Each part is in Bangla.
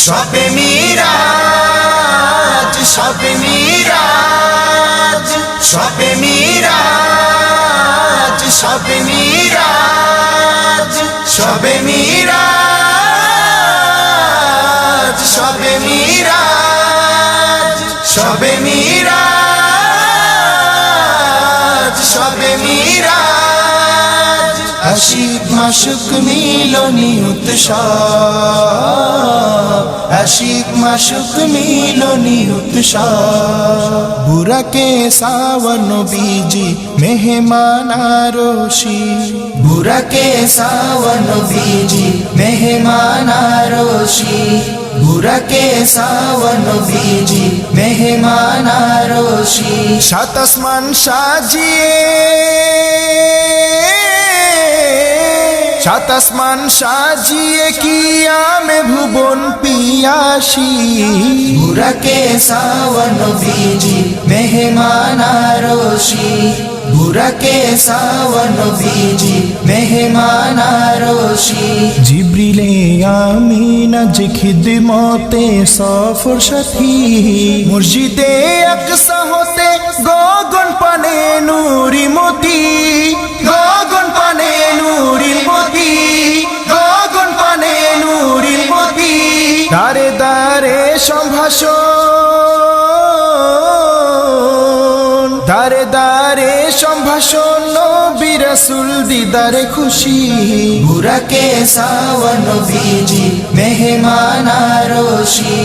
শবে মিরাজ, শবে মিরাজ, শবে মিরাজ, শবে মিরাজ, শবে মিরাজ, শবে মিরাজ, শবে মিরাজ, শবে মিরাজ। আশিক মাশুক মিলনী উৎসব, আশিক মাশুক মিলনী উৎসব। বুরাকে সাवन बीजी मेहमान आरोशी, बुराके सावन बीजी मेहमान आरोशी, बुराके सावन बीजी मेहमान आरोशी। सात आसमान साजिए, सात आसमान साजिए किया में भुवन पियासी, बुराके सावन बीजी मेहमान आरोशी, बुराके सावन बीजी मेहमान आरोशी। जिब्रिले आमीन जे खिदमते सफर साथी, मस्जिदे अक्सा होते गगन पाने नूरी मोती, गगन पाने नूरी मोती, गगन पाने नूरी मोती। दारे दारे সম্ভাষণ, দারে দারে সম্ভাষণ, নবী রাসূল দিদারে খুশি। বুরাকে সাवन बीजी मेहमान आरोशी,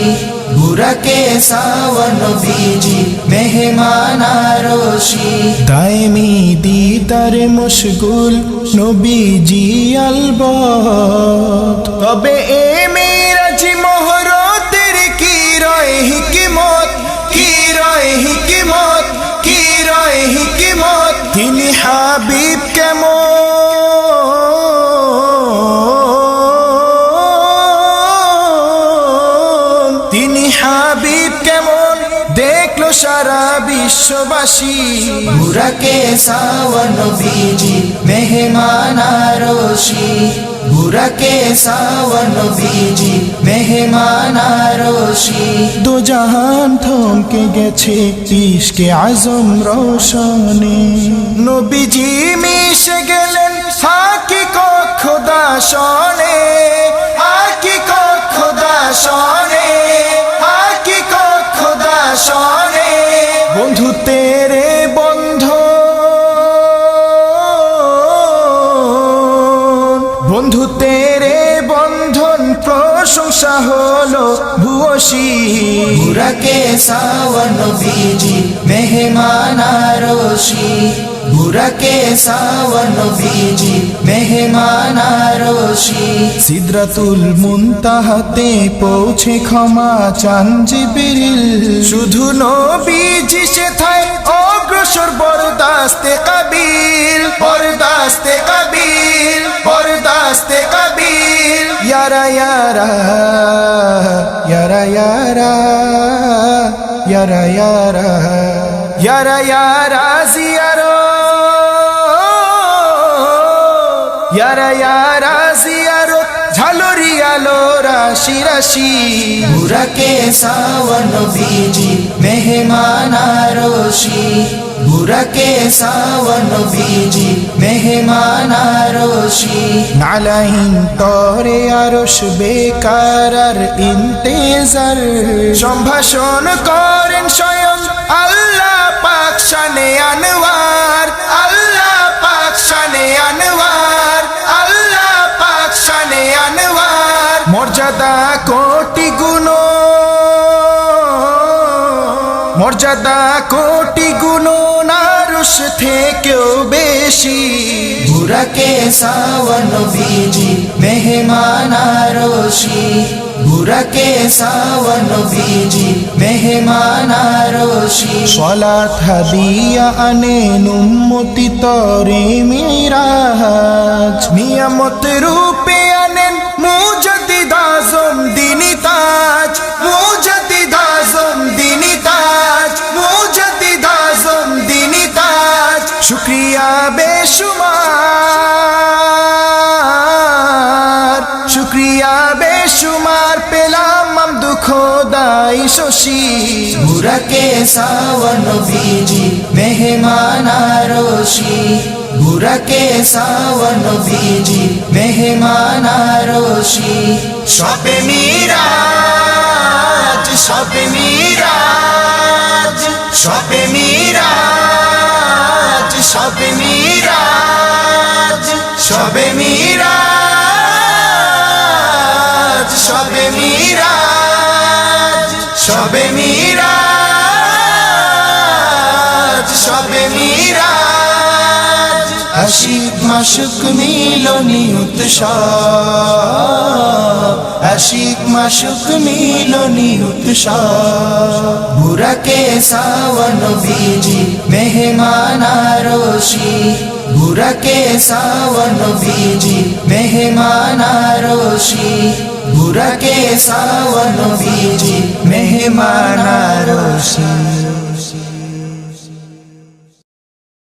बुराके सावन बीजी मेहमान आरोशी। दायमी दीदारे मशगुल नबीजी अलबत, तबे ए मिराजी मोहरतेर की रয় হিকমত, কি রয় হিকমত, কি রয় হিকমত। তিনি হাবিব কেমন, তিনি হাবিব কেমন দেখলো সারা বিশ্ববাসী। বুরাকে সাवन बीजी मेहमान आरोशी, बुराके सावन बीजी मेहमान आरोशी। दो जहान थमके गेছে ইশকে আজম রোশনে, নবীজি মিশে গেলেন হাকিকত খোদা শনে, হাকিকত খোদা শনে, হাকিকত খোদা শনে। বন্ধু তেরে বন্ধন, বন্ধু তেরে বন্ধন প্রশংসা হলো ভূয়সী। বুরাকে সাवन बीजी मेहमान आरोशी, बुराके सावन बीजी मेहमान आरोशी। সিদরাতুল মুনতাহাতে পৌঁছে ক্ষমা চান জিবরিল, শুধু নবীজি সেথায় অগ্রসর বরদাস্তে কাবিল, বরদাস্তে কাবিল, বরদাস্তে কাবিল। ইয়ারা ইয়ারা, ইয়ারা ইয়ারা, ইয়ারা ইয়ারা, ইয়ারা ইয়ারা জিয়ারো, ইয়ারা ইয়ারা জিয়ারো ঝালরি আলো রাশি রাশি। বুরাকে সাवन बीजी मेहमान आरोशी, बुराके सावन बीजी मेहमान आरोशी। नालाइन तोरे आरोश बेकारार इंतेजार, সম্ভাষণ করেন স্বয়ং আল্লাহ পাক শানে আনওয়ার, আল্লাহ পাক শানে আনওয়ার, আল্লাহ পাক শানে আনওয়ার। মর্যাদা কোটি গুণ, মর্যাদা কোটি গুণ আরশ থেকেও বেশি। বুরাকে সাवन बीजी मेहमान आरोशी, बुराके सावन बीजी मेहमान आरोशी। सलात हादिया आनेन उम्मती तोरे मिराज, नियामत रूपे आनेन मुजद्दिद आजम दीनी ताज, मुजद्दिद आजम दीनी ताज, मुजद्दिद आजम दीनी ताज। शुक्रिया बेशुमार, शुक्रिया बेशुमार पेलाम খোদাই শশী বুরাকে সাওয়ান বীজি মেহমান আরশি বুরাকে সাওয়ান বীজি মেহমান আরশি শবে মিরাজ শবে মিরাজ শবে মিরাজ শবে মিরাজ শবে মিরাজ শবে মিরাজ শবে মিরাজ শবে মিরাজ আশিক মাশুক মিলনী উৎসব আশিক মাশুক মিলনী উৎসব বুরাকে সাওয়ান বীজি মেহমান আরশি বুরাকে সাওয়ান বীজি মেহমান আরশি বুরাকে সাওয়ান বীজি মেহমান